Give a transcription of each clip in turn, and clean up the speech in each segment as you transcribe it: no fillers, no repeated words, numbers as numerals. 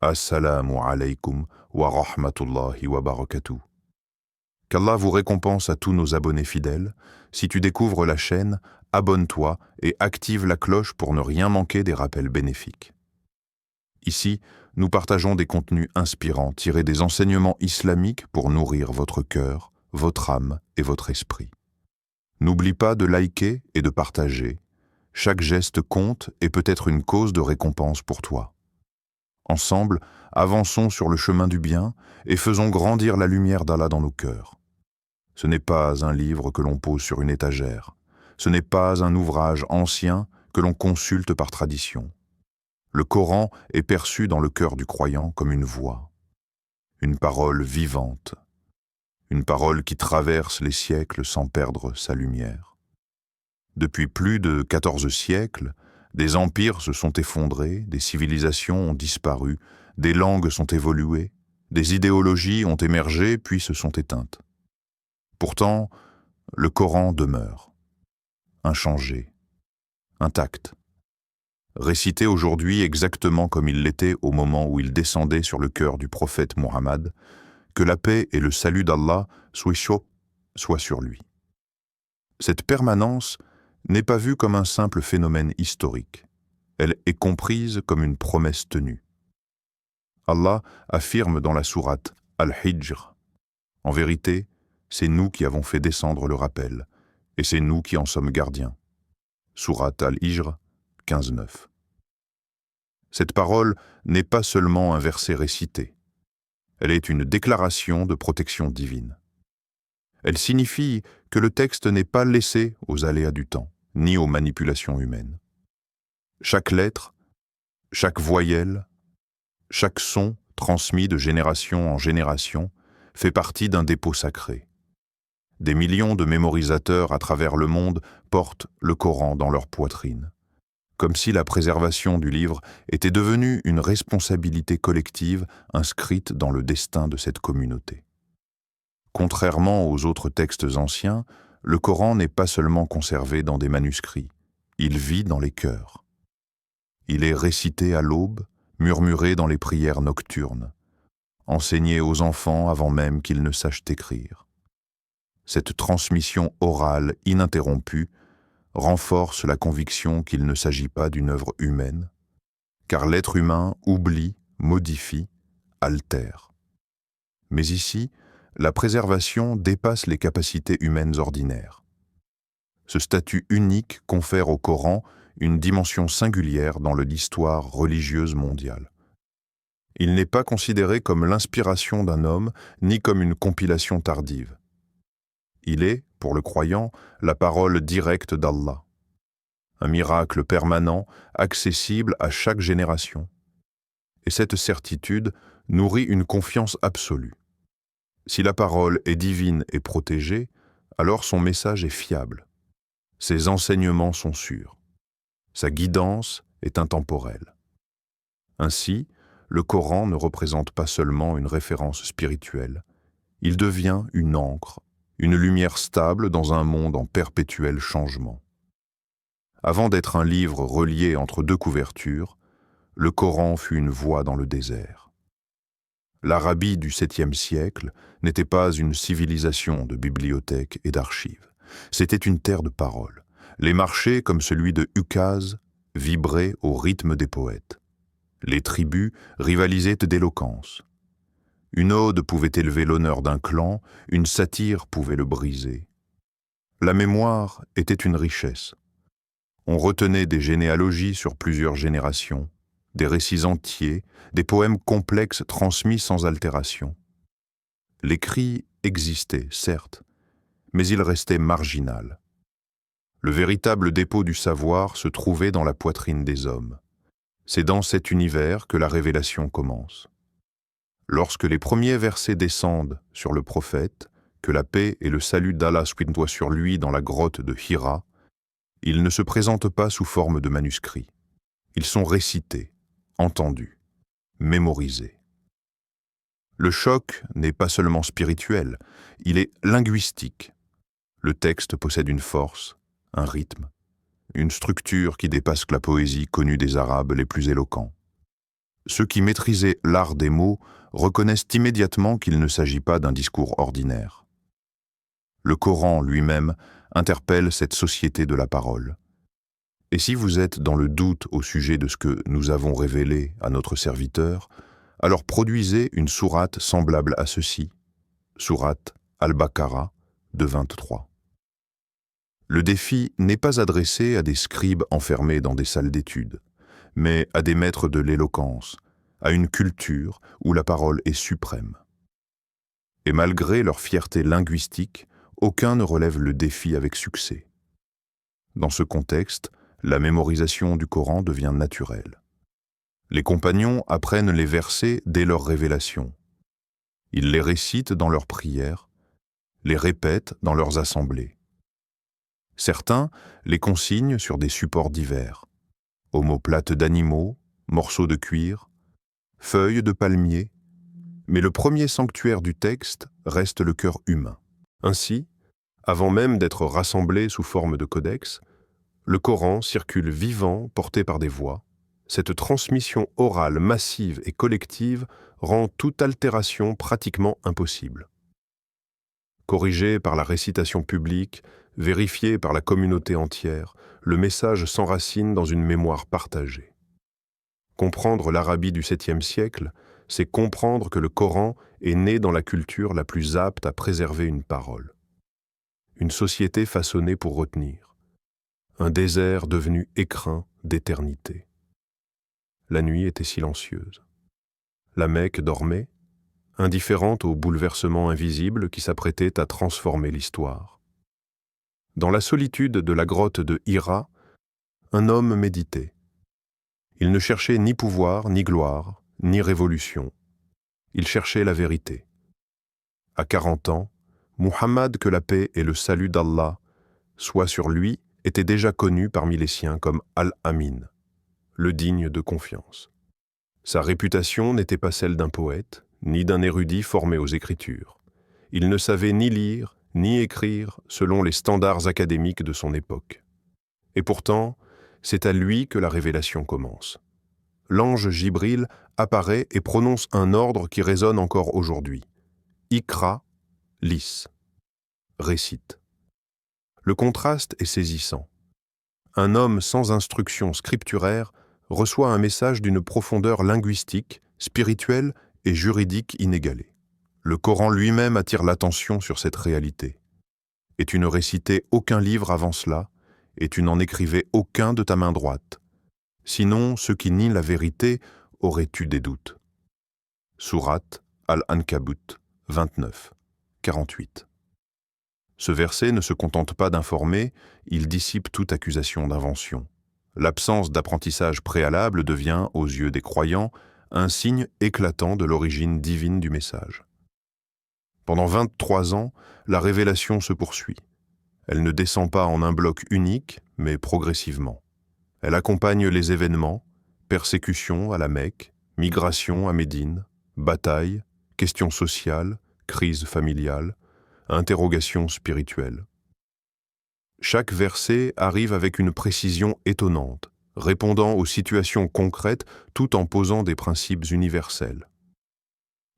Assalamu alaykum wa rahmatullahi wa barakatuh. Qu'Allah vous récompense à tous nos abonnés fidèles. Si tu découvres la chaîne, abonne-toi et active la cloche pour ne rien manquer des rappels bénéfiques. Ici, nous partageons des contenus inspirants tirés des enseignements islamiques pour nourrir votre cœur, votre âme et votre esprit. N'oublie pas de liker et de partager. Chaque geste compte et peut être une cause de récompense pour toi. Ensemble, avançons sur le chemin du bien et faisons grandir la lumière d'Allah dans nos cœurs. Ce n'est pas un livre que l'on pose sur une étagère. Ce n'est pas un ouvrage ancien que l'on consulte par tradition. Le Coran est perçu dans le cœur du croyant comme une voix, une parole vivante, une parole qui traverse les siècles sans perdre sa lumière. Depuis plus de 14 siècles, des empires se sont effondrés, des civilisations ont disparu, des langues sont évoluées, des idéologies ont émergé puis se sont éteintes. Pourtant, le Coran demeure, inchangé, intact, récité aujourd'hui exactement comme il l'était au moment où il descendait sur le cœur du prophète Muhammad, que la paix et le salut d'Allah soient sur lui. Cette permanence n'est pas vue comme un simple phénomène historique. Elle est comprise comme une promesse tenue. Allah affirme dans la sourate Al-Hijr, « En vérité, c'est nous qui avons fait descendre le rappel, et c'est nous qui en sommes gardiens. » Sourate Al-Hijr 15:9. Cette parole n'est pas seulement un verset récité. Elle est une déclaration de protection divine. Elle signifie que le texte n'est pas laissé aux aléas du temps, ni aux manipulations humaines. Chaque lettre, chaque voyelle, chaque son transmis de génération en génération fait partie d'un dépôt sacré. Des millions de mémorisateurs à travers le monde portent le Coran dans leur poitrine, comme si la préservation du livre était devenue une responsabilité collective inscrite dans le destin de cette communauté. Contrairement aux autres textes anciens, le Coran n'est pas seulement conservé dans des manuscrits, il vit dans les cœurs. Il est récité à l'aube, murmuré dans les prières nocturnes, enseigné aux enfants avant même qu'ils ne sachent écrire. Cette transmission orale ininterrompue renforce la conviction qu'il ne s'agit pas d'une œuvre humaine, car l'être humain oublie, modifie, altère. Mais ici, la préservation dépasse les capacités humaines ordinaires. Ce statut unique confère au Coran une dimension singulière dans l'histoire religieuse mondiale. Il n'est pas considéré comme l'inspiration d'un homme, ni comme une compilation tardive. Il est, pour le croyant, la parole directe d'Allah. Un miracle permanent, accessible à chaque génération. Et cette certitude nourrit une confiance absolue. Si la parole est divine et protégée, alors son message est fiable. Ses enseignements sont sûrs. Sa guidance est intemporelle. Ainsi, le Coran ne représente pas seulement une référence spirituelle. Il devient une encre, une lumière stable dans un monde en perpétuel changement. Avant d'être un livre relié entre deux couvertures, le Coran fut une voie dans le désert. L'Arabie du 7e siècle n'était pas une civilisation de bibliothèques et d'archives. C'était une terre de parole. Les marchés, comme celui de Ukaz, vibraient au rythme des poètes. Les tribus rivalisaient d'éloquence. Une ode pouvait élever l'honneur d'un clan, une satire pouvait le briser. La mémoire était une richesse. On retenait des généalogies sur plusieurs générations, des récits entiers, des poèmes complexes transmis sans altération. L'écrit existait, certes, mais il restait marginal. Le véritable dépôt du savoir se trouvait dans la poitrine des hommes. C'est dans cet univers que la révélation commence. Lorsque les premiers versets descendent sur le prophète, que la paix et le salut d'Allah soient sur lui dans la grotte de Hira, ils ne se présentent pas sous forme de manuscrits. Ils sont récités, entendus, mémorisés. Le choc n'est pas seulement spirituel, il est linguistique. Le texte possède une force, un rythme, une structure qui dépasse la poésie connue des Arabes les plus éloquents. Ceux qui maîtrisaient l'art des mots reconnaissent immédiatement qu'il ne s'agit pas d'un discours ordinaire. Le Coran lui-même interpelle cette société de la parole. Et si vous êtes dans le doute au sujet de ce que nous avons révélé à notre serviteur, alors produisez une sourate semblable à ceci, sourate Al-Baqarah de 23. Le défi n'est pas adressé à des scribes enfermés dans des salles d'études, mais à des maîtres de l'éloquence, à une culture où la parole est suprême. Et malgré leur fierté linguistique, aucun ne relève le défi avec succès. Dans ce contexte, la mémorisation du Coran devient naturelle. Les compagnons apprennent les versets dès leur révélation. Ils les récitent dans leurs prières, les répètent dans leurs assemblées. Certains les consignent sur des supports divers, omoplates d'animaux, morceaux de cuir, feuilles de palmier, mais le premier sanctuaire du texte reste le cœur humain. Ainsi, avant même d'être rassemblé sous forme de codex, le Coran circule vivant, porté par des voix. Cette transmission orale massive et collective rend toute altération pratiquement impossible. Corrigé par la récitation publique, vérifié par la communauté entière, le message s'enracine dans une mémoire partagée. Comprendre l'Arabie du 7e siècle, c'est comprendre que le Coran est né dans la culture la plus apte à préserver une parole. Une société façonnée pour retenir. Un désert devenu écrin d'éternité. La nuit était silencieuse. La Mecque dormait, indifférente aux bouleversements invisibles qui s'apprêtaient à transformer l'histoire. Dans la solitude de la grotte de Hira, un homme méditait. Il ne cherchait ni pouvoir, ni gloire, ni révolution. Il cherchait la vérité. À 40 ans, Muhammad, que la paix et le salut d'Allah soient sur lui, était déjà connu parmi les siens comme Al-Amin, le digne de confiance. Sa réputation n'était pas celle d'un poète, ni d'un érudit formé aux Écritures. Il ne savait ni lire, ni écrire selon les standards académiques de son époque. Et pourtant, c'est à lui que la révélation commence. L'ange Jibril apparaît et prononce un ordre qui résonne encore aujourd'hui. Iqra, lis, récite. Le contraste est saisissant. Un homme sans instruction scripturaire reçoit un message d'une profondeur linguistique, spirituelle et juridique inégalée. Le Coran lui-même attire l'attention sur cette réalité. Et tu ne récitais aucun livre avant cela, et tu n'en écrivais aucun de ta main droite. Sinon, ceux qui nient la vérité auraient eu des doutes. Sourate Al-Ankabut 29, 48. Ce verset ne se contente pas d'informer, il dissipe toute accusation d'invention. L'absence d'apprentissage préalable devient, aux yeux des croyants, un signe éclatant de l'origine divine du message. Pendant 23 ans, la révélation se poursuit. Elle ne descend pas en un bloc unique, mais progressivement. Elle accompagne les événements, persécutions à la Mecque, migration à Médine, batailles, questions sociales, crise familiale, interrogations spirituelles. Chaque verset arrive avec une précision étonnante, répondant aux situations concrètes tout en posant des principes universels.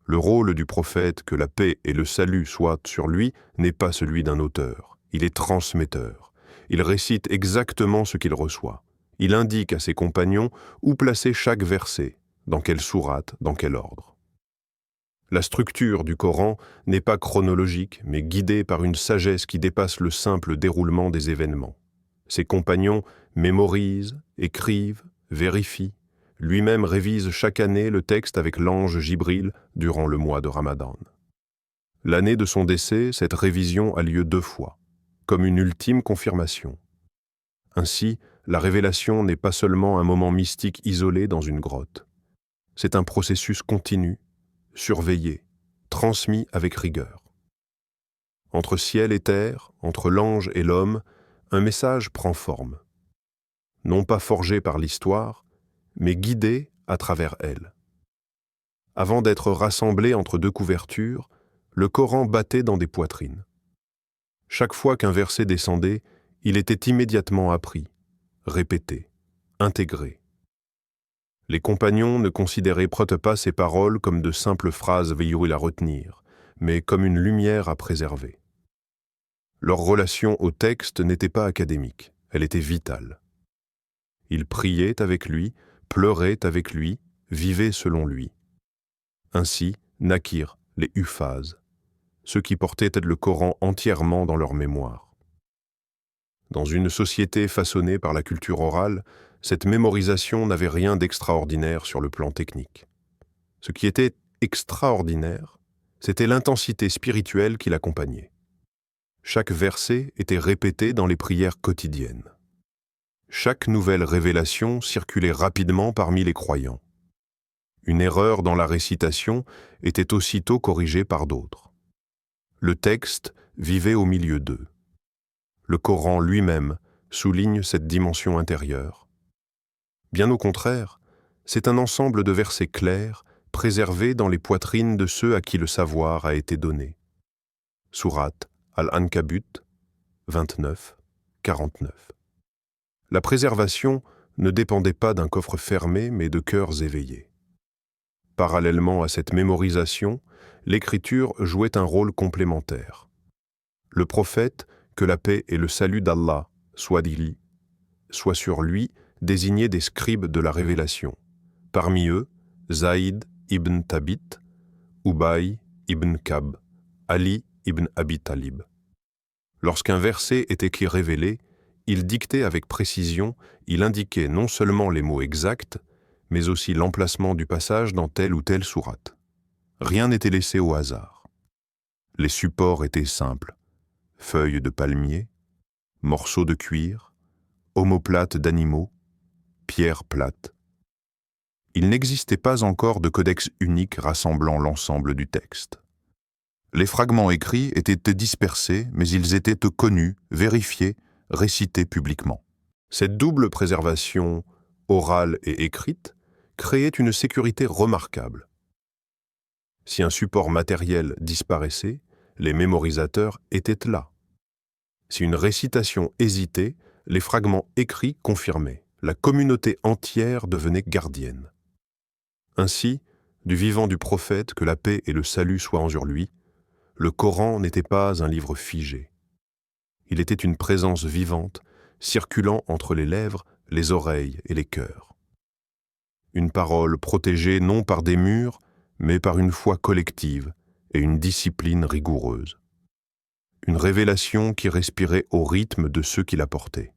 Le rôle du prophète, que la paix et le salut soient sur lui, n'est pas celui d'un auteur. Il est transmetteur. Il récite exactement ce qu'il reçoit. Il indique à ses compagnons où placer chaque verset, dans quelle sourate, dans quel ordre. La structure du Coran n'est pas chronologique, mais guidée par une sagesse qui dépasse le simple déroulement des événements. Ses compagnons mémorisent, écrivent, vérifient. Lui-même révise chaque année le texte avec l'ange Jibril durant le mois de Ramadan. L'année de son décès, cette révision a lieu 2 fois, comme une ultime confirmation. Ainsi, la révélation n'est pas seulement un moment mystique isolé dans une grotte. C'est un processus continu, surveillé, transmis avec rigueur. Entre ciel et terre, entre l'ange et l'homme, un message prend forme. Non pas forgé par l'histoire, mais guidé à travers elle. Avant d'être rassemblé entre 2 couvertures, le Coran battait dans des poitrines. Chaque fois qu'un verset descendait, il était immédiatement appris, répété, intégré. Les compagnons ne considéraient pas ces paroles comme de simples phrases veillant à retenir, mais comme une lumière à préserver. Leur relation au texte n'était pas académique, elle était vitale. Ils priaient avec lui, pleuraient avec lui, vivaient selon lui. Ainsi naquirent les Huffaz, ceux qui portaient le Coran entièrement dans leur mémoire. Dans une société façonnée par la culture orale, cette mémorisation n'avait rien d'extraordinaire sur le plan technique. Ce qui était extraordinaire, c'était l'intensité spirituelle qui l'accompagnait. Chaque verset était répété dans les prières quotidiennes. Chaque nouvelle révélation circulait rapidement parmi les croyants. Une erreur dans la récitation était aussitôt corrigée par d'autres. Le texte vivait au milieu d'eux. Le Coran lui-même souligne cette dimension intérieure. Bien au contraire, c'est un ensemble de versets clairs, préservés dans les poitrines de ceux à qui le savoir a été donné. Sourate Al-Ankabut 29, 49. La préservation ne dépendait pas d'un coffre fermé, mais de cœurs éveillés. Parallèlement à cette mémorisation, l'écriture jouait un rôle complémentaire. Le prophète, que la paix et le salut d'Allah soient sur lui, désignait des scribes de la révélation. Parmi eux, Zaïd ibn Thabit, Ubay ibn Kab, Ali ibn Abi Talib. Lorsqu'un verset était révélé, il dictait avec précision, il indiquait non seulement les mots exacts, mais aussi l'emplacement du passage dans telle ou telle sourate. Rien n'était laissé au hasard. Les supports étaient simples: feuilles de palmier, morceaux de cuir, omoplates d'animaux, pierres plates. Il n'existait pas encore de codex unique rassemblant l'ensemble du texte. Les fragments écrits étaient dispersés, mais ils étaient connus, vérifiés, récités publiquement. Cette double préservation, orale et écrite, créait une sécurité remarquable. Si un support matériel disparaissait, les mémorisateurs étaient là. Si une récitation hésitait, les fragments écrits confirmaient. La communauté entière devenait gardienne. Ainsi, du vivant du prophète, que la paix et le salut soient sur lui, le Coran n'était pas un livre figé. Il était une présence vivante, circulant entre les lèvres, les oreilles et les cœurs. Une parole protégée non par des murs, mais par une foi collective et une discipline rigoureuse. Une révélation qui respirait au rythme de ceux qui la portaient.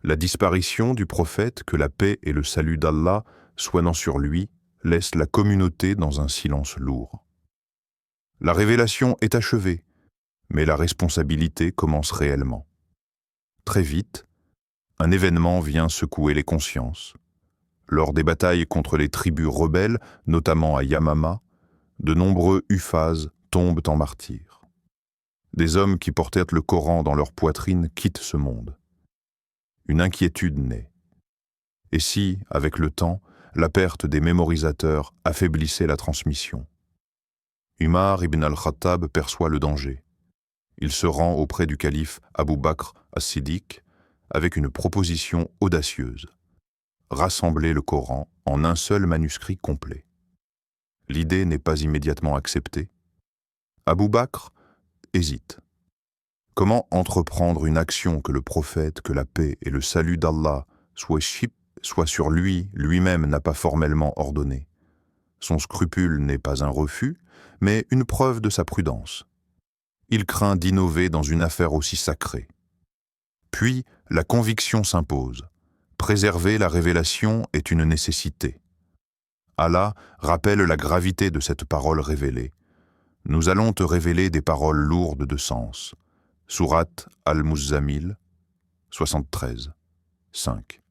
La disparition du prophète, que la paix et le salut d'Allah soient sur lui, laisse la communauté dans un silence lourd. La révélation est achevée, mais la responsabilité commence réellement. Très vite, un événement vient secouer les consciences. Lors des batailles contre les tribus rebelles, notamment à Yamama, de nombreux Huffaz tombent en martyrs. Des hommes qui portaient le Coran dans leur poitrine quittent ce monde. Une inquiétude naît. Et si, avec le temps, la perte des mémorisateurs affaiblissait la transmission? Umar ibn al-Khattab perçoit le danger. Il se rend auprès du calife Abu Bakr as-Siddiq avec une proposition audacieuse: rassembler le Coran en un seul manuscrit complet. L'idée n'est pas immédiatement acceptée. Abu Bakr hésite. Comment entreprendre une action que le prophète, que la paix et le salut d'Allah soient sur lui, lui-même n'a pas formellement ordonné? Son scrupule n'est pas un refus, mais une preuve de sa prudence. Il craint d'innover dans une affaire aussi sacrée. Puis, la conviction s'impose. Préserver la révélation est une nécessité. Allah rappelle la gravité de cette parole révélée. Nous allons te révéler des paroles lourdes de sens. Sourate Al-Muzammil 73, 5.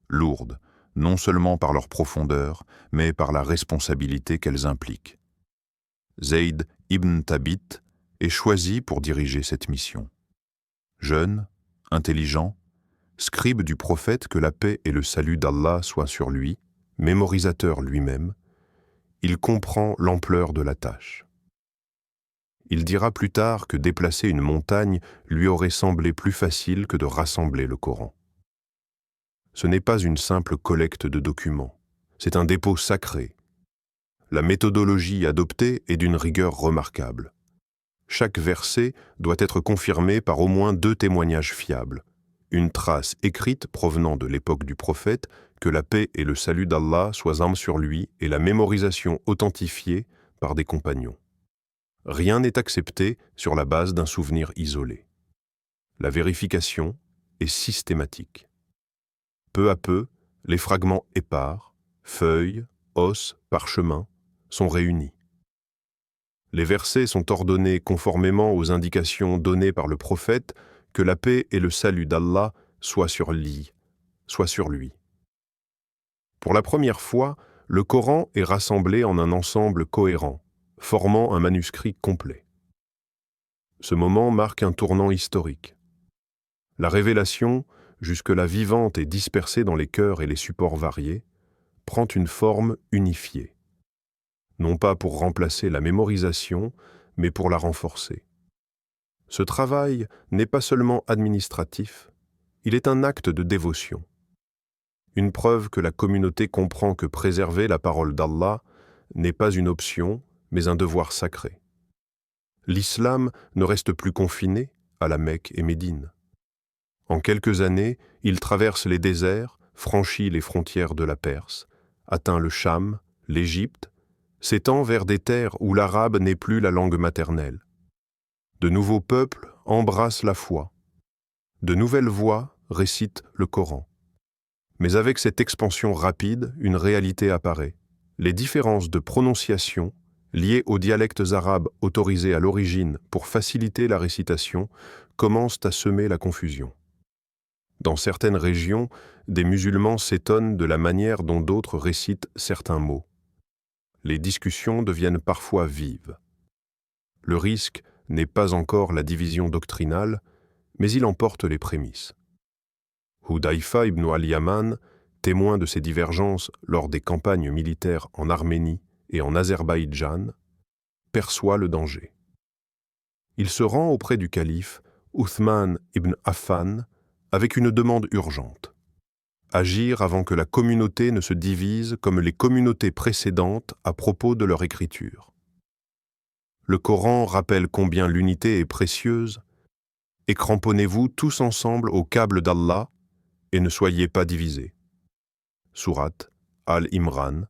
Lourdes, non seulement par leur profondeur, mais par la responsabilité qu'elles impliquent. Zayd ibn Thabit est choisi pour diriger cette mission. Jeune, intelligent, scribe du prophète, que la paix et le salut d'Allah soient sur lui, mémorisateur lui-même, il comprend l'ampleur de la tâche. Il dira plus tard que déplacer une montagne lui aurait semblé plus facile que de rassembler le Coran. Ce n'est pas une simple collecte de documents, c'est un dépôt sacré. La méthodologie adoptée est d'une rigueur remarquable. Chaque verset doit être confirmé par au moins 2 témoignages fiables. Une trace écrite provenant de l'époque du prophète, que la paix et le salut d'Allah soient sur lui, et la mémorisation authentifiée par des compagnons. Rien n'est accepté sur la base d'un souvenir isolé. La vérification est systématique. Peu à peu, les fragments épars, feuilles, os, parchemins, sont réunis. Les versets sont ordonnés conformément aux indications données par le prophète que la paix et le salut d'Allah soient sur lui. Pour la première fois, le Coran est rassemblé en un ensemble cohérent, formant un manuscrit complet. Ce moment marque un tournant historique. La révélation, jusque-là vivante et dispersée dans les cœurs et les supports variés, prend une forme unifiée. Non pas pour remplacer la mémorisation, mais pour la renforcer. Ce travail n'est pas seulement administratif, il est un acte de dévotion. Une preuve que la communauté comprend que préserver la parole d'Allah n'est pas une option, mais un devoir sacré. L'islam ne reste plus confiné à la Mecque et Médine. En quelques années, il traverse les déserts, franchit les frontières de la Perse, atteint le Cham, l'Égypte, s'étend vers des terres où l'arabe n'est plus la langue maternelle. De nouveaux peuples embrassent la foi. De nouvelles voix récitent le Coran. Mais avec cette expansion rapide, une réalité apparaît. Les différences de prononciation, liées aux dialectes arabes autorisés à l'origine pour faciliter la récitation, commencent à semer la confusion. Dans certaines régions, des musulmans s'étonnent de la manière dont d'autres récitent certains mots. Les discussions deviennent parfois vives. Le risque n'est pas encore la division doctrinale, mais il en porte les prémices. Hudayfa ibn al-Yaman, témoin de ces divergences lors des campagnes militaires en Arménie et en Azerbaïdjan, perçoit le danger. Il se rend auprès du calife Uthman ibn Affan avec une demande urgente. Agir avant que la communauté ne se divise comme les communautés précédentes à propos de leur écriture. Le Coran rappelle combien l'unité est précieuse, et cramponnez-vous tous ensemble au câble d'Allah et ne soyez pas divisés. Sourate Al-Imran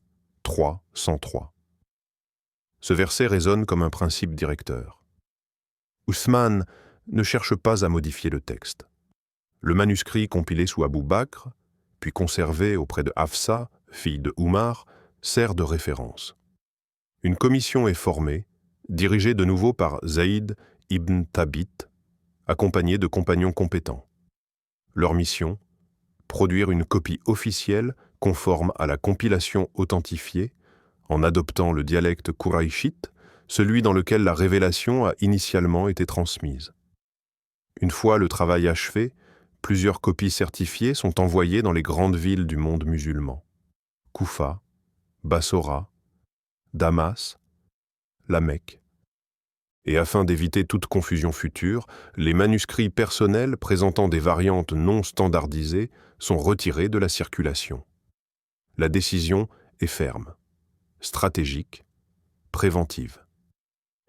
3, 103. Ce verset résonne comme un principe directeur. Ousmane ne cherche pas à modifier le texte. Le manuscrit compilé sous Abu Bakr, puis conservé auprès de Hafsa, fille de Oumar, sert de référence. Une commission est formée, dirigée de nouveau par Zaïd ibn Thabit, accompagné de compagnons compétents. Leur mission, produire une copie officielle conforme à la compilation authentifiée, en adoptant le dialecte kouraïchite, celui dans lequel la révélation a initialement été transmise. Une fois le travail achevé, plusieurs copies certifiées sont envoyées dans les grandes villes du monde musulman. Koufa, Bassora, Damas, la Mecque. Et afin d'éviter toute confusion future, les manuscrits personnels présentant des variantes non standardisées sont retirés de la circulation. La décision est ferme, stratégique, préventive.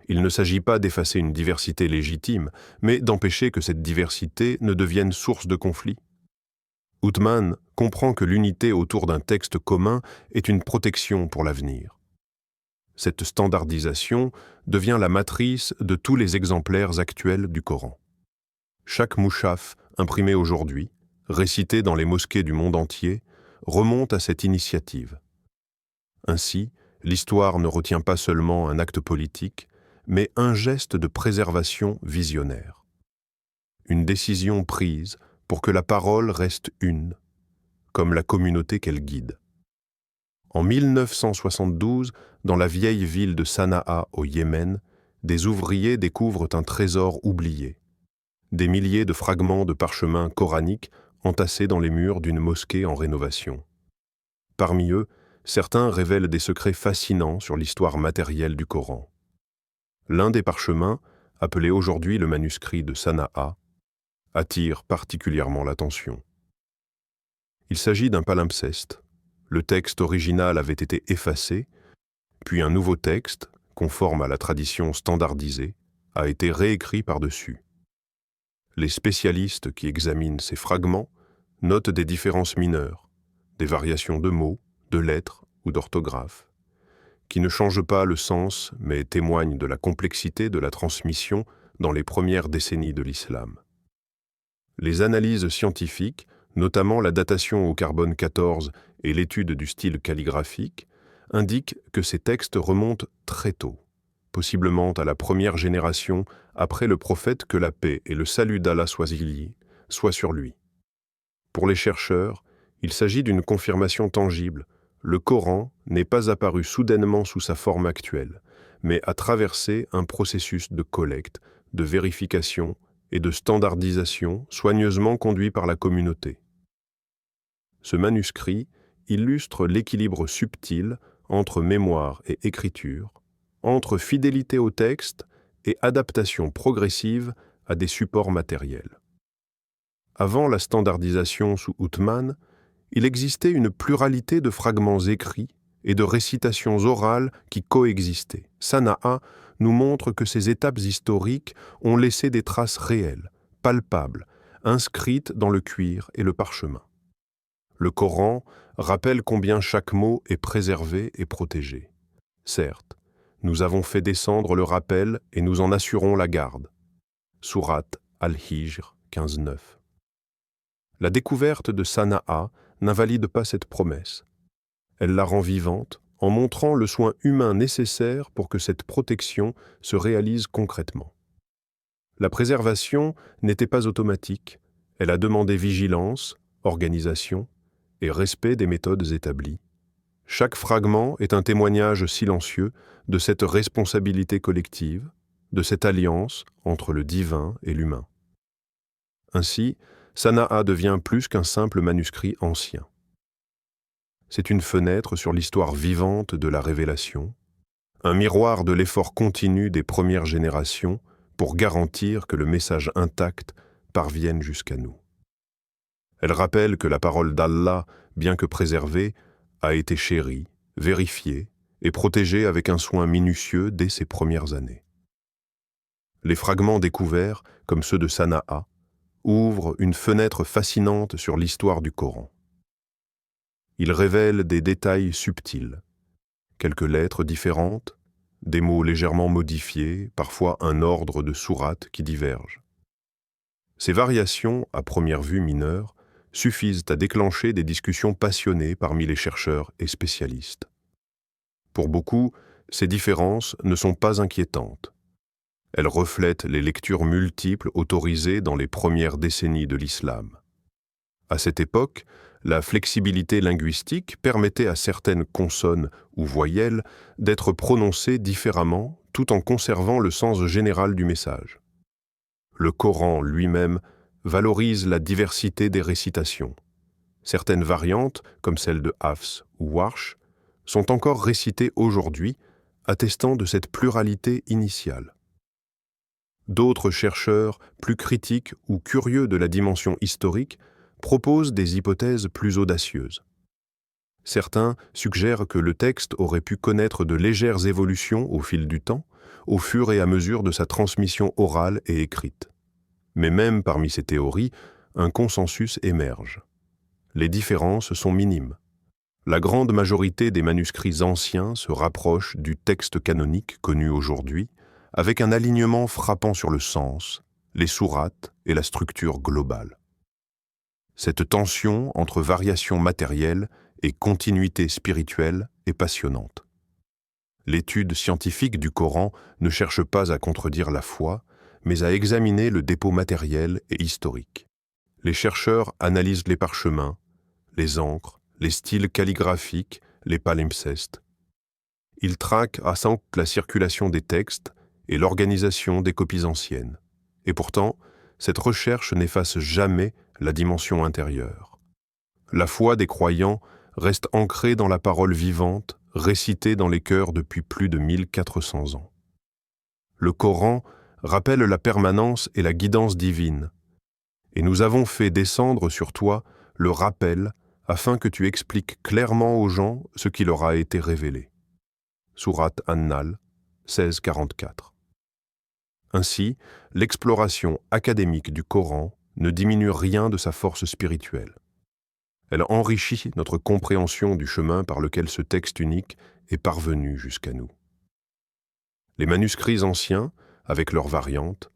Il ne s'agit pas d'effacer une diversité légitime, mais d'empêcher que cette diversité ne devienne source de conflit. Uthman comprend que l'unité autour d'un texte commun est une protection pour l'avenir. Cette standardisation devient la matrice de tous les exemplaires actuels du Coran. Chaque mouchaf imprimé aujourd'hui, récité dans les mosquées du monde entier, remonte à cette initiative. Ainsi, l'histoire ne retient pas seulement un acte politique, mais un geste de préservation visionnaire. Une décision prise pour que la parole reste une, comme la communauté qu'elle guide. En 1972, dans la vieille ville de Sanaa au Yémen, des ouvriers découvrent un trésor oublié. Des milliers de fragments de parchemin coranique entassés dans les murs d'une mosquée en rénovation. Parmi eux, certains révèlent des secrets fascinants sur l'histoire matérielle du Coran. L'un des parchemins, appelé aujourd'hui le manuscrit de Sanaa, attire particulièrement l'attention. Il s'agit d'un palimpseste. Le texte original avait été effacé, puis un nouveau texte, conforme à la tradition standardisée, a été réécrit par-dessus. Les spécialistes qui examinent ces fragments notent des différences mineures, des variations de mots, de lettres ou d'orthographe, qui ne changent pas le sens mais témoignent de la complexité de la transmission dans les premières décennies de l'islam. Les analyses scientifiques, notamment la datation au carbone 14 et l'étude du style calligraphique, indiquent que ces textes remontent très tôt, possiblement à la première génération après le prophète, que la paix et le salut d'Allah soient sur lui. Pour les chercheurs, il s'agit d'une confirmation tangible. Le Coran n'est pas apparu soudainement sous sa forme actuelle, mais a traversé un processus de collecte, de vérification et de standardisation soigneusement conduit par la communauté. Ce manuscrit illustre l'équilibre subtil entre mémoire et écriture, entre fidélité au texte et adaptation progressive à des supports matériels. Avant la standardisation sous Uthman, il existait une pluralité de fragments écrits et de récitations orales qui coexistaient. Sana'a nous montre que ces étapes historiques ont laissé des traces réelles, palpables, inscrites dans le cuir et le parchemin. Le Coran rappelle combien chaque mot est préservé et protégé. Certes, nous avons fait descendre le rappel et nous en assurons la garde. Sourate Al-Hijr 15:9. La découverte de Sana'a n'invalide pas cette promesse. Elle la rend vivante en montrant le soin humain nécessaire pour que cette protection se réalise concrètement. La préservation n'était pas automatique, elle a demandé vigilance, organisation et respect des méthodes établies. Chaque fragment est un témoignage silencieux de cette responsabilité collective, de cette alliance entre le divin et l'humain. Ainsi, Sana'a devient plus qu'un simple manuscrit ancien. C'est une fenêtre sur l'histoire vivante de la révélation, un miroir de l'effort continu des premières générations pour garantir que le message intact parvienne jusqu'à nous. Elle rappelle que la parole d'Allah, bien que préservée, a été chérie, vérifiée et protégée avec un soin minutieux dès ses premières années. Les fragments découverts, comme ceux de Sana'a, ouvrent une fenêtre fascinante sur l'histoire du Coran. Ils révèlent des détails subtils, quelques lettres différentes, des mots légèrement modifiés, parfois un ordre de sourates qui diverge. Ces variations, à première vue mineures, suffisent à déclencher des discussions passionnées parmi les chercheurs et spécialistes. Pour beaucoup, ces différences ne sont pas inquiétantes. Elles reflètent les lectures multiples autorisées dans les premières décennies de l'islam. À cette époque, la flexibilité linguistique permettait à certaines consonnes ou voyelles d'être prononcées différemment tout en conservant le sens général du message. Le Coran lui-même valorise la diversité des récitations. Certaines variantes, comme celle de Hafs ou Warsh, sont encore récitées aujourd'hui, attestant de cette pluralité initiale. D'autres chercheurs, plus critiques ou curieux de la dimension historique, proposent des hypothèses plus audacieuses. Certains suggèrent que le texte aurait pu connaître de légères évolutions au fil du temps, au fur et à mesure de sa transmission orale et écrite. Mais même parmi ces théories, un consensus émerge. Les différences sont minimes. La grande majorité des manuscrits anciens se rapprochent du texte canonique connu aujourd'hui, avec un alignement frappant sur le sens, les sourates et la structure globale. Cette tension entre variation matérielle et continuité spirituelle est passionnante. L'étude scientifique du Coran ne cherche pas à contredire la foi, mais à examiner le dépôt matériel et historique. Les chercheurs analysent les parchemins, les encres, les styles calligraphiques, les palimpsestes. Ils traquent à sang la circulation des textes et l'organisation des copies anciennes. Et pourtant, cette recherche n'efface jamais la dimension intérieure. La foi des croyants reste ancrée dans la parole vivante, récitée dans les cœurs depuis plus de 1400 ans. Le Coran rappelle la permanence et la guidance divine, et nous avons fait descendre sur toi le rappel afin que tu expliques clairement aux gens ce qui leur a été révélé. Sourate An-Nahl 16-44. Ainsi, l'exploration académique du Coran ne diminue rien de sa force spirituelle. Elle enrichit notre compréhension du chemin par lequel ce texte unique est parvenu jusqu'à nous. Les manuscrits anciens, avec leurs variantes,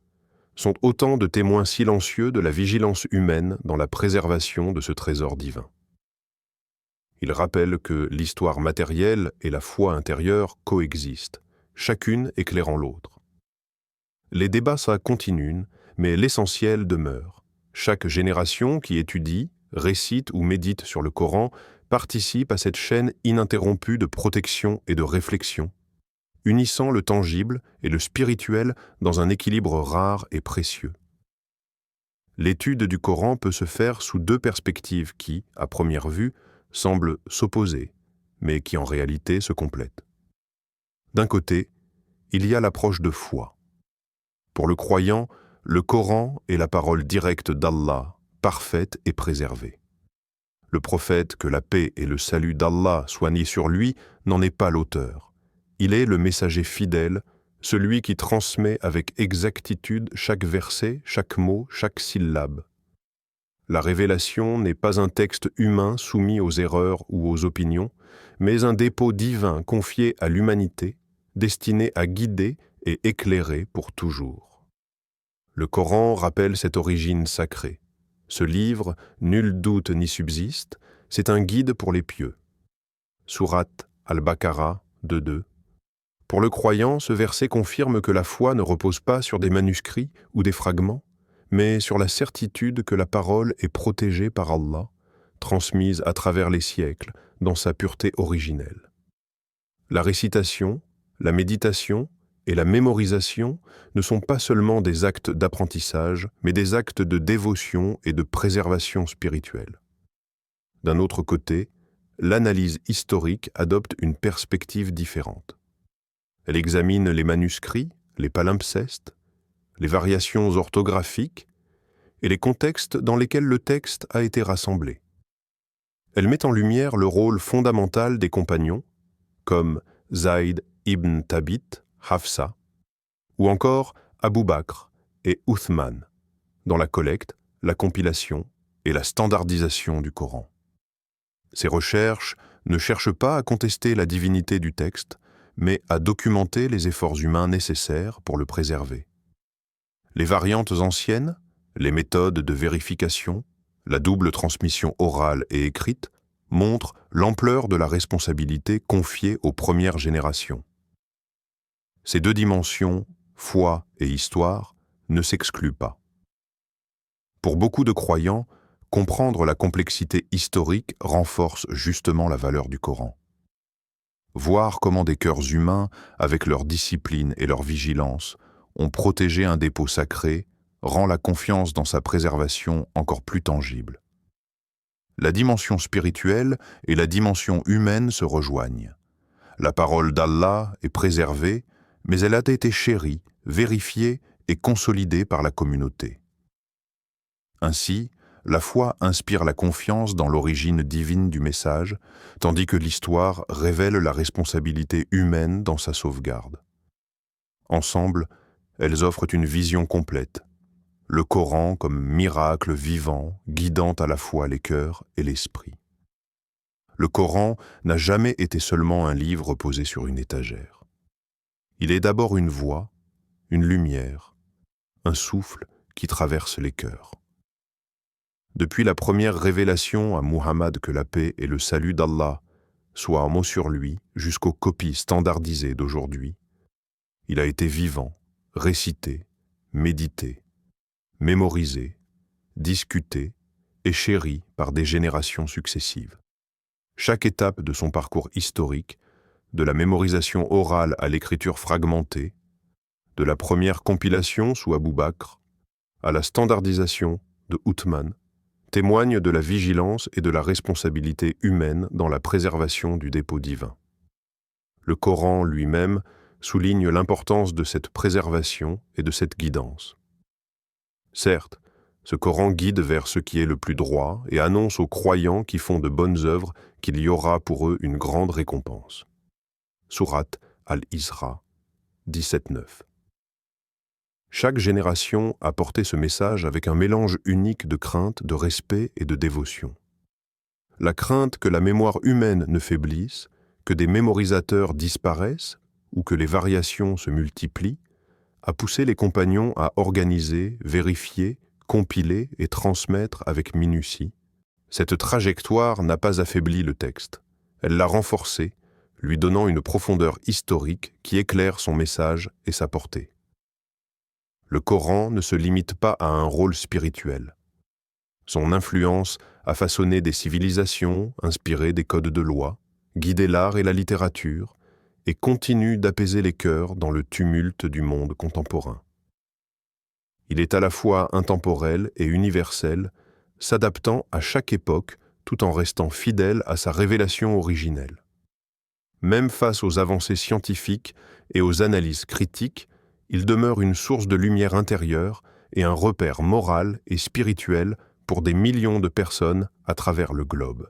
sont autant de témoins silencieux de la vigilance humaine dans la préservation de ce trésor divin. Ils rappellent que l'histoire matérielle et la foi intérieure coexistent, chacune éclairant l'autre. Les débats continuent, mais l'essentiel demeure. Chaque génération qui étudie, récite ou médite sur le Coran participe à cette chaîne ininterrompue de protection et de réflexion, unissant le tangible et le spirituel dans un équilibre rare et précieux. L'étude du Coran peut se faire sous deux perspectives qui, à première vue, semblent s'opposer, mais qui en réalité se complètent. D'un côté, il y a l'approche de foi. Pour le croyant, le Coran est la parole directe d'Allah, parfaite et préservée. Le prophète, que la paix et le salut d'Allah soient nés sur lui, n'en est pas l'auteur. Il est le messager fidèle, celui qui transmet avec exactitude chaque verset, chaque mot, chaque syllabe. La révélation n'est pas un texte humain soumis aux erreurs ou aux opinions, mais un dépôt divin confié à l'humanité, destiné à guider et éclairer pour toujours. Le Coran rappelle cette origine sacrée. Ce livre, nul doute n'y subsiste, c'est un guide pour les pieux. Sourate Al-Baqarah 2.2. Pour le croyant, ce verset confirme que la foi ne repose pas sur des manuscrits ou des fragments, mais sur la certitude que la parole est protégée par Allah, transmise à travers les siècles dans sa pureté originelle. La récitation, la méditation et la mémorisation ne sont pas seulement des actes d'apprentissage, mais des actes de dévotion et de préservation spirituelle. D'un autre côté, l'analyse historique adopte une perspective différente. Elle examine les manuscrits, les palimpsestes, les variations orthographiques et les contextes dans lesquels le texte a été rassemblé. Elle met en lumière le rôle fondamental des compagnons, comme Zayd ibn Thabit, Hafsa, ou encore Abu Bakr et Uthman, dans la collecte, la compilation et la standardisation du Coran. Ces recherches ne cherchent pas à contester la divinité du texte, mais à documenter les efforts humains nécessaires pour le préserver. Les variantes anciennes, les méthodes de vérification, la double transmission orale et écrite montrent l'ampleur de la responsabilité confiée aux premières générations. Ces deux dimensions, foi et histoire, ne s'excluent pas. Pour beaucoup de croyants, comprendre la complexité historique renforce justement la valeur du Coran. Voir comment des cœurs humains, avec leur discipline et leur vigilance, ont protégé un dépôt sacré, rend la confiance dans sa préservation encore plus tangible. La dimension spirituelle et la dimension humaine se rejoignent. La parole d'Allah est préservée, mais elle a été chérie, vérifiée et consolidée par la communauté. Ainsi, la foi inspire la confiance dans l'origine divine du message, tandis que l'histoire révèle la responsabilité humaine dans sa sauvegarde. Ensemble, elles offrent une vision complète, le Coran comme miracle vivant, guidant à la fois les cœurs et l'esprit. Le Coran n'a jamais été seulement un livre posé sur une étagère. Il est d'abord une voix, une lumière, un souffle qui traverse les cœurs. Depuis la première révélation à Muhammad que la paix et le salut d'Allah soient en mot sur lui jusqu'aux copies standardisées d'aujourd'hui, il a été vivant, récité, médité, mémorisé, discuté et chéri par des générations successives. Chaque étape de son parcours historique, de la mémorisation orale à l'écriture fragmentée, de la première compilation sous Abu Bakr à la standardisation de Uthman, témoigne de la vigilance et de la responsabilité humaine dans la préservation du dépôt divin. Le Coran lui-même souligne l'importance de cette préservation et de cette guidance. Certes, Ce Coran guide vers ce qui est le plus droit et annonce aux croyants qui font de bonnes œuvres qu'il y aura pour eux une grande récompense. Sourate Al-Isra 17:9. Chaque génération a porté ce message avec un mélange unique de crainte, de respect et de dévotion. La crainte que la mémoire humaine ne faiblisse, que des mémorisateurs disparaissent ou que les variations se multiplient, a poussé les compagnons à organiser, vérifier, compiler et transmettre avec minutie. Cette trajectoire n'a pas affaibli le texte, elle l'a renforcé, lui donnant une profondeur historique qui éclaire son message et sa portée. Le Coran ne se limite pas à un rôle spirituel. Son influence a façonné des civilisations, inspiré des codes de loi, guidé l'art et la littérature, et continue d'apaiser les cœurs dans le tumulte du monde contemporain. Il est à la fois intemporel et universel, s'adaptant à chaque époque tout en restant fidèle à sa révélation originelle. Même face aux avancées scientifiques et aux analyses critiques, il demeure une source de lumière intérieure et un repère moral et spirituel pour des millions de personnes à travers le globe.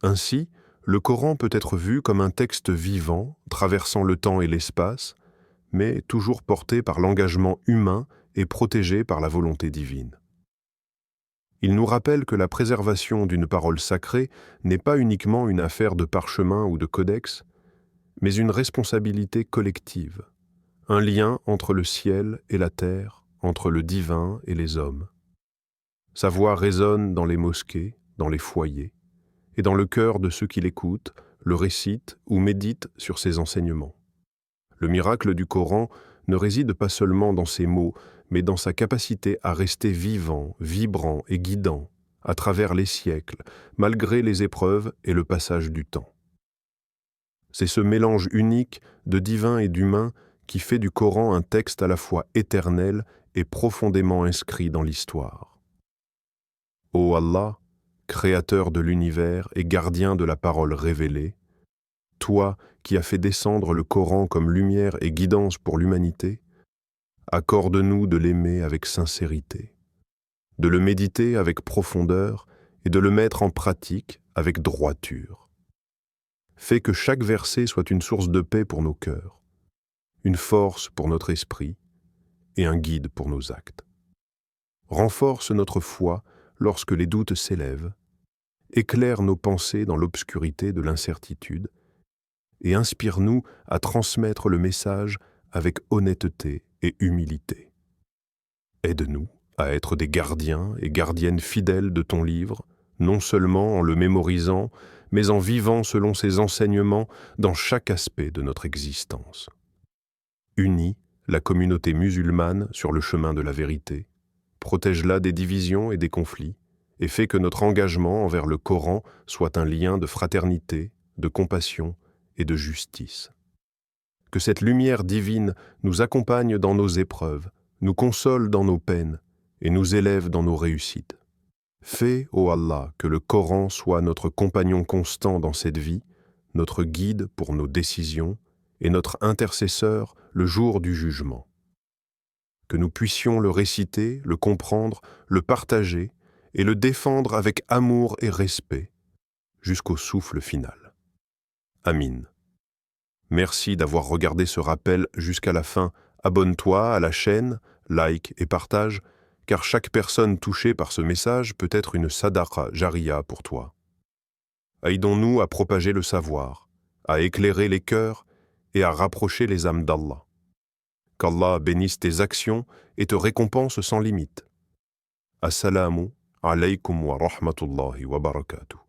Ainsi, le Coran peut être vu comme un texte vivant, traversant le temps et l'espace, mais toujours porté par l'engagement humain et protégé par la volonté divine. Il nous rappelle que la préservation d'une parole sacrée n'est pas uniquement une affaire de parchemin ou de codex, mais une responsabilité collective, un lien entre le ciel et la terre, entre le divin et les hommes. Sa voix résonne dans les mosquées, dans les foyers, et dans le cœur de ceux qui l'écoutent, le récitent ou méditent sur ses enseignements. Le miracle du Coran ne réside pas seulement dans ses mots, mais dans sa capacité à rester vivant, vibrant et guidant, à travers les siècles, malgré les épreuves et le passage du temps. C'est ce mélange unique de divin et d'humain qui fait du Coran un texte à la fois éternel et profondément inscrit dans l'histoire. Ô Allah, Créateur de l'univers et gardien de la parole révélée, toi qui as fait descendre le Coran comme lumière et guidance pour l'humanité, accorde-nous de l'aimer avec sincérité, de le méditer avec profondeur et de le mettre en pratique avec droiture. Fais que chaque verset soit une source de paix pour nos cœurs, une force pour notre esprit et un guide pour nos actes. Renforce notre foi lorsque les doutes s'élèvent, éclaire nos pensées dans l'obscurité de l'incertitude et inspire-nous à transmettre le message avec honnêteté et humilité. Aide-nous à être des gardiens et gardiennes fidèles de ton livre, non seulement en le mémorisant, mais en vivant selon ses enseignements dans chaque aspect de notre existence. Unis la communauté musulmane sur le chemin de la vérité, protège-la des divisions et des conflits, et fais que notre engagement envers le Coran soit un lien de fraternité, de compassion et de justice. Que cette lumière divine nous accompagne dans nos épreuves, nous console dans nos peines et nous élève dans nos réussites. Fais, ô Allah, que le Coran soit notre compagnon constant dans cette vie, notre guide pour nos décisions et notre intercesseur le jour du jugement. Que nous puissions le réciter, le comprendre, le partager et le défendre avec amour et respect jusqu'au souffle final. Amin. Merci d'avoir regardé ce rappel jusqu'à la fin. Abonne-toi à la chaîne, like et partage, car chaque personne touchée par ce message peut être une sadaqa jariya pour toi. Aidons-nous à propager le savoir, à éclairer les cœurs et à rapprocher les âmes d'Allah. Qu'Allah bénisse tes actions et te récompense sans limite. Assalamu alaykum wa rahmatullahi wa barakatuh.